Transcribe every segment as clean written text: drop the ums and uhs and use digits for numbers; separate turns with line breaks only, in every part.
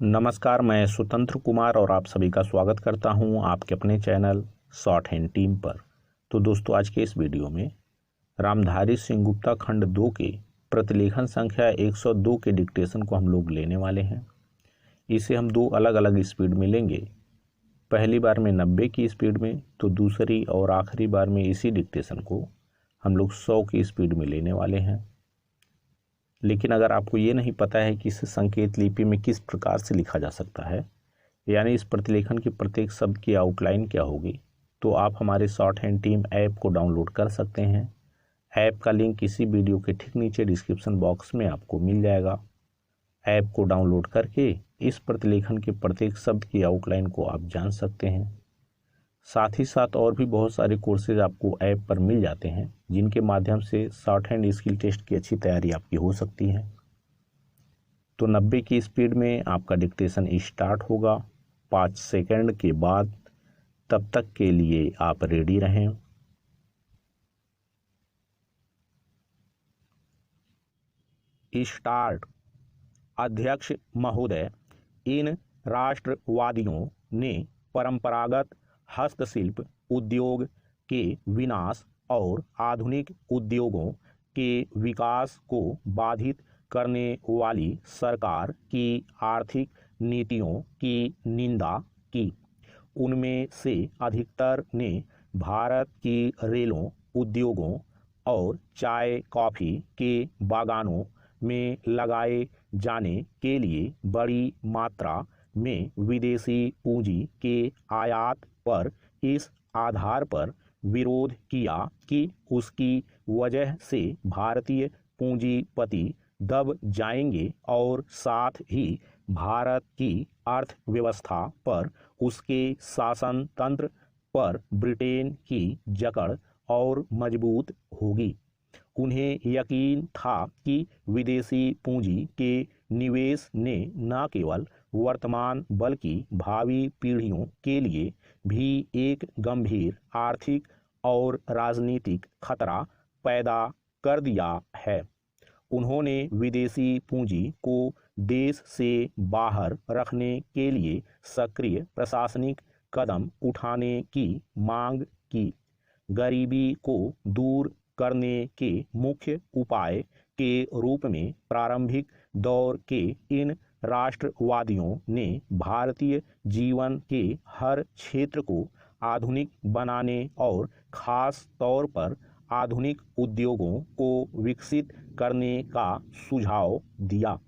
नमस्कार, मैं स्वतंत्र कुमार और आप सभी का स्वागत करता हूं आपके अपने चैनल शॉर्ट हैंड टीम पर। तो दोस्तों, आज के इस वीडियो में रामधारी सिंह गुप्ता खंड 2 के प्रतिलेखन संख्या 102 के डिक्टेशन को हम लोग लेने वाले हैं। इसे हम दो अलग अलग स्पीड में लेंगे। पहली बार में 90 की स्पीड में, तो दूसरी और आखिरी बार में इसी डिक्टेशन को हम लोग 100 की स्पीड में लेने वाले हैं। लेकिन अगर आपको ये नहीं पता है कि इसे संकेत लिपि में किस प्रकार से लिखा जा सकता है, यानी इस प्रतिलेखन के प्रत्येक शब्द की आउटलाइन क्या होगी, तो आप हमारे शॉर्ट हैंड टीम ऐप को डाउनलोड कर सकते हैं। ऐप का लिंक इसी वीडियो के ठीक नीचे डिस्क्रिप्शन बॉक्स में आपको मिल जाएगा। ऐप को डाउनलोड करके इस प्रतिलेखन के प्रत्येक शब्द की आउटलाइन को आप जान सकते हैं। साथ ही साथ और भी बहुत सारे कोर्सेज आपको ऐप पर मिल जाते हैं, जिनके माध्यम से शॉर्ट हैंड स्किल टेस्ट की अच्छी तैयारी आपकी हो सकती है। तो 90 की स्पीड में आपका डिक्टेशन स्टार्ट होगा 5 सेकंड के बाद। तब तक के लिए आप रेडी रहें। स्टार्ट। अध्यक्ष महोदय, इन राष्ट्रवादियों ने परंपरागत हस्तशिल्प उद्योग के विनाश और आधुनिक उद्योगों के विकास को बाधित करने वाली सरकार की आर्थिक नीतियों की निंदा की। उनमें से अधिकतर ने भारत की रेलों, उद्योगों और चाय कॉफ़ी के बागानों में लगाए जाने के लिए बड़ी मात्रा में विदेशी पूंजी के आयात पर इस आधार पर विरोध किया कि उसकी वजह से भारतीय पूंजीपति दब जाएंगे और साथ ही भारत की अर्थव्यवस्था पर उसके शासन तंत्र पर ब्रिटेन की जकड़ और मजबूत होगी। उन्हें यकीन था कि विदेशी पूंजी के निवेश ने न केवल वर्तमान बल्कि भावी पीढ़ियों के लिए भी एक गंभीर आर्थिक और राजनीतिक खतरा पैदा कर दिया है। उन्होंने विदेशी पूंजी को देश से बाहर रखने के लिए सक्रिय प्रशासनिक कदम उठाने की मांग की। गरीबी को दूर करने के मुख्य उपाय के रूप में प्रारंभिक दौर के इन राष्ट्रवादियों ने भारतीय जीवन के हर क्षेत्र को आधुनिक बनाने और खास तौर पर आधुनिक उद्योगों को विकसित करने का सुझाव दिया।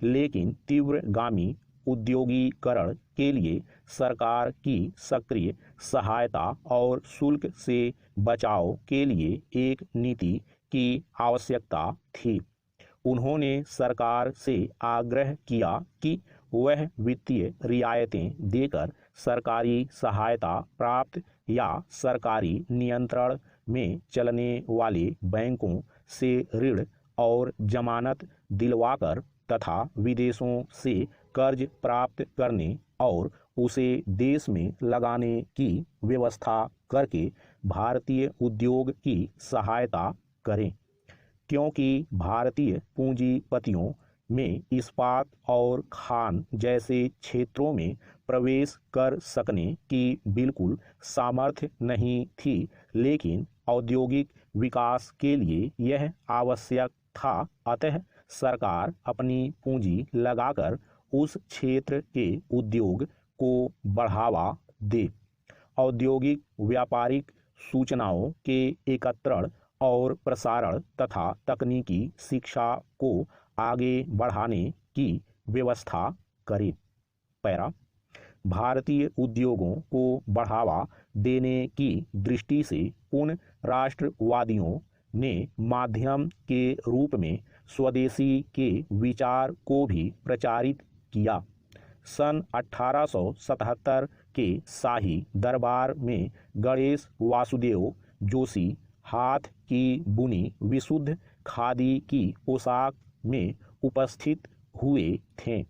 लेकिन तीव्रगामी उद्योगीकरण के लिए सरकार की सक्रिय सहायता और शुल्क से बचाव के लिए एक नीति की आवश्यकता थी। उन्होंने सरकार से आग्रह किया कि वह वित्तीय रियायतें देकर सरकारी सहायता प्राप्त या सरकारी नियंत्रण में चलने वाले बैंकों से ऋण और जमानत दिलवाकर तथा विदेशों से कर्ज प्राप्त करने और उसे देश में लगाने की व्यवस्था करके भारतीय उद्योग की सहायता करें, क्योंकि भारतीय पूंजीपतियों में इस्पात और खान जैसे क्षेत्रों में प्रवेश कर सकने की बिल्कुल सामर्थ्य नहीं थी। लेकिन औद्योगिक विकास के लिए यह आवश्यक था। अतः सरकार अपनी पूंजी लगाकर उस क्षेत्र के उद्योग को बढ़ावा दे। औद्योगिक व्यापारिक सूचनाओं के एकत्रण और प्रसारण तथा तकनीकी शिक्षा को आगे बढ़ाने की व्यवस्था करे। पैरा। भारतीय उद्योगों को बढ़ावा देने की दृष्टि से उन राष्ट्रवादियों ने माध्यम के रूप में स्वदेशी के विचार को भी प्रचारित किया। सन 1877 के शाही दरबार में गणेश वासुदेव जोशी हाथ की बुनी विशुद्ध खादी की पोशाक में उपस्थित हुए थे।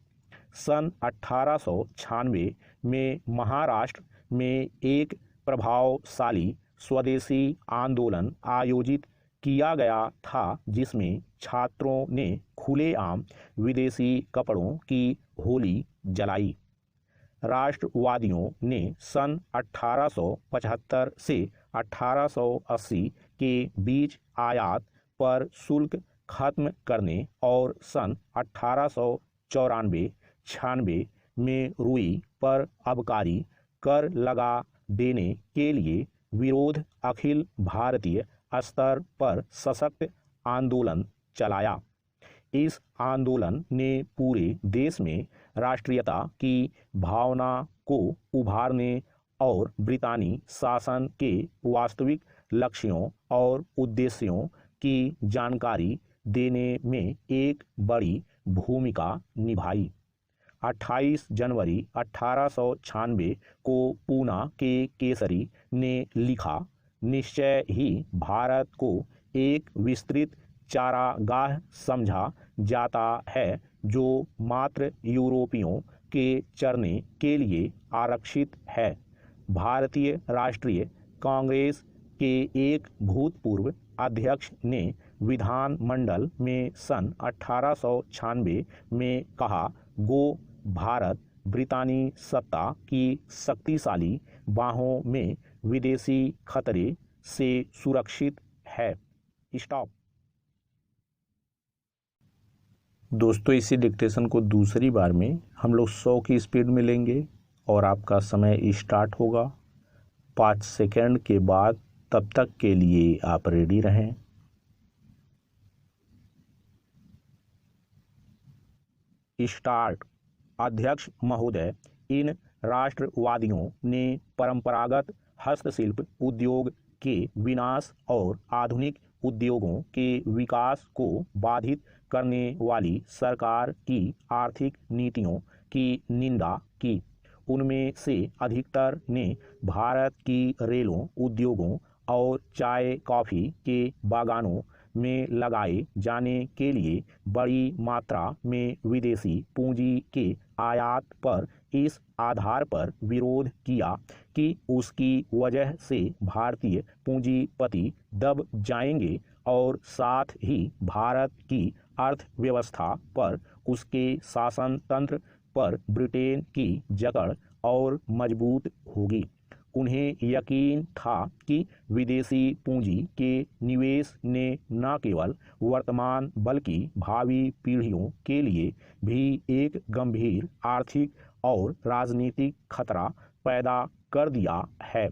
सन 1896 में महाराष्ट्र में एक प्रभावशाली स्वदेशी आंदोलन आयोजित किया गया था, जिसमें छात्रों ने खुलेआम विदेशी कपड़ों की होली जलाई। राष्ट्रवादियों ने सन 1875 से 1880 के बीच आयात पर शुल्क खत्म करने और सन 1894-96 में रुई पर आबकारी कर लगा देने के लिए विरोध अखिल भारतीय स्तर पर सशक्त आंदोलन चलाया। इस आंदोलन ने पूरे देश में राष्ट्रीयता की भावना को उभारने और ब्रितानी शासन के वास्तविक लक्ष्यों और उद्देश्यों की जानकारी देने में एक बड़ी भूमिका निभाई। 28 जनवरी 1896 को पूना के केसरी ने लिखा, निश्चय ही भारत को एक विस्तृत चारागाह समझा जाता है जो मात्र यूरोपियों के चरने के लिए आरक्षित है। भारतीय राष्ट्रीय कांग्रेस के एक भूतपूर्व अध्यक्ष ने विधानमंडल में सन 1896 में कहा, गो भारत ब्रितानी सत्ता की शक्तिशाली बाहों में विदेशी खतरे से सुरक्षित है। स्टॉप। दोस्तों, इसी डिक्टेशन को दूसरी बार में हम लोग 100 की स्पीड में लेंगे और आपका समय स्टार्ट होगा 5 सेकंड के बाद। तब तक के लिए आप रेडी रहें। स्टार्ट। अध्यक्ष महोदय, इन राष्ट्रवादियों ने परंपरागत हस्तशिल्प उद्योग के विनाश और आधुनिक उद्योगों के विकास को बाधित करने वाली सरकार की आर्थिक नीतियों की निंदा की। उनमें से अधिकतर ने भारत की रेलों, उद्योगों और चाय कॉफ़ी के बागानों में लगाए जाने के लिए बड़ी मात्रा में विदेशी पूंजी के आयात पर इस आधार पर विरोध किया कि उसकी वजह से भारतीय पूंजीपति दब जाएंगे और साथ ही भारत की अर्थव्यवस्था पर उसके शासन तंत्र पर ब्रिटेन की जकड़ और मजबूत होगी। उन्हें यकीन था कि विदेशी पूंजी के निवेश ने न केवल वर्तमान बल्कि भावी पीढ़ियों के लिए भी एक गंभीर आर्थिक और राजनीतिक खतरा पैदा कर दिया है।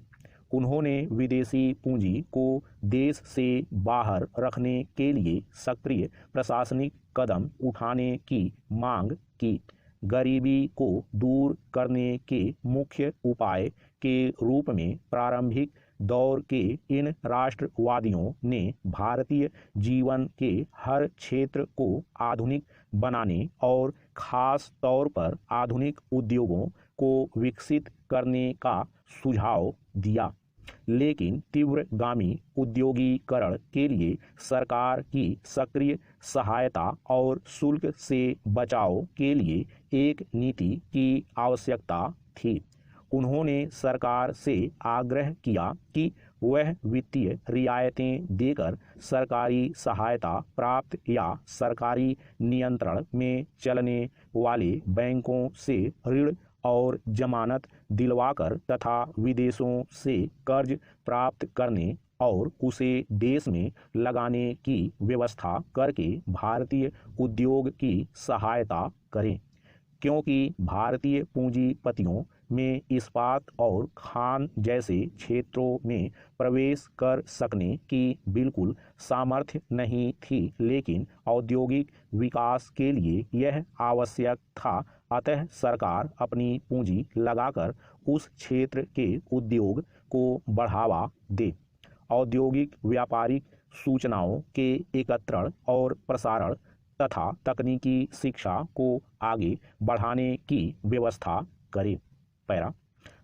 उन्होंने विदेशी पूंजी को देश से बाहर रखने के लिए सक्रिय प्रशासनिक कदम उठाने की मांग की। गरीबी को दूर करने के मुख्य उपाय के रूप में प्रारंभिक दौर के इन राष्ट्रवादियों ने भारतीय जीवन के हर क्षेत्र को आधुनिक बनाने और खास तौर पर आधुनिक उद्योगों को विकसित करने का सुझाव दिया। लेकिन तीव्रगामी उद्योगीकरण के लिए सरकार की सक्रिय सहायता और शुल्क से बचाव के लिए एक नीति की आवश्यकता थी। उन्होंने सरकार से आग्रह किया कि वह वित्तीय रियायतें देकर सरकारी सहायता प्राप्त या सरकारी नियंत्रण में चलने वाले बैंकों से ऋण और जमानत दिलवाकर तथा विदेशों से कर्ज प्राप्त करने और उसे देश में लगाने की व्यवस्था करके भारतीय उद्योग की सहायता करें, क्योंकि भारतीय पूंजीपतियों में इस्पात और खान जैसे क्षेत्रों में प्रवेश कर सकने की बिल्कुल सामर्थ्य नहीं थी। लेकिन औद्योगिक विकास के लिए यह आवश्यक था, अतः सरकार अपनी पूंजी लगाकर उस क्षेत्र के उद्योग को बढ़ावा दे। औद्योगिक व्यापारिक सूचनाओं के एकत्रण और प्रसारण तथा तकनीकी शिक्षा को आगे बढ़ाने की व्यवस्था करे। पैरा।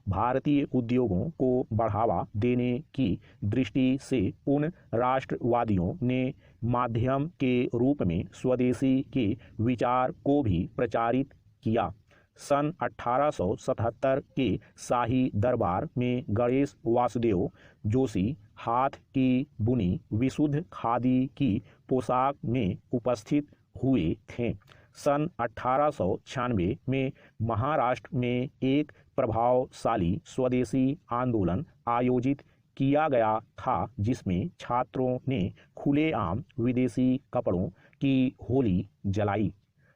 भारतीय उद्योगों को बढ़ावा देने की दृष्टि से उन राष्ट्रवादियों ने माध्यम के रूप में स्वदेशी के विचार को भी प्रचारित किया। सन 1877 के शाही दरबार में गणेश वासुदेव जोशी हाथ की बुनी विशुद्ध खादी की पोशाक में उपस्थित हुए थे। सन 1896 में महाराष्ट्र में एक प्रभावशाली स्वदेशी आंदोलन आयोजित किया गया था, जिसमें छात्रों ने खुलेआम विदेशी कपड़ों की होली जलाई।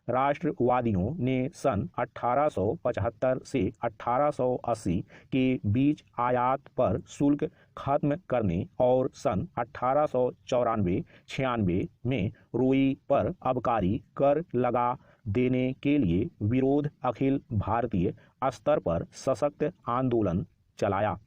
राष्ट्रवादियों ने सन 1875 से 1880 के बीच आयात पर शुल्क खत्म करने और सन 1894-96 में रुई पर आबकारी कर लगा देने के लिए विरोध अखिल भारतीय स्तर पर सशक्त आंदोलन चलाया।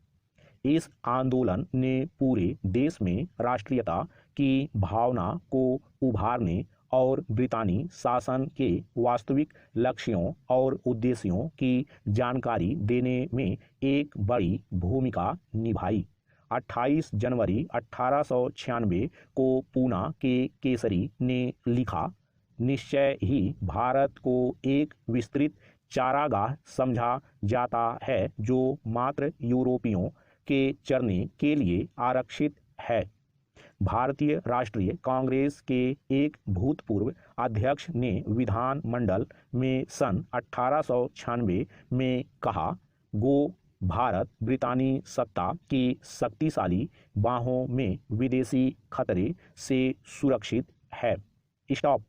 इस आंदोलन ने पूरे देश में राष्ट्रीयता की भावना को उभारने और ब्रितानी शासन के वास्तविक लक्ष्यों और उद्देश्यों की जानकारी देने में एक बड़ी भूमिका निभाई। 28 जनवरी 1896 को पूना के केसरी ने लिखा, निश्चय ही भारत को एक विस्तृत चारागाह समझा जाता है जो मात्र यूरोपियों के चरने के लिए आरक्षित है। भारतीय राष्ट्रीय कांग्रेस के एक भूतपूर्व अध्यक्ष ने विधान मंडल में सन 1896 में कहा, गो भारत ब्रितानी सत्ता की शक्तिशाली बाहों में विदेशी खतरे से सुरक्षित है। स्टॉप।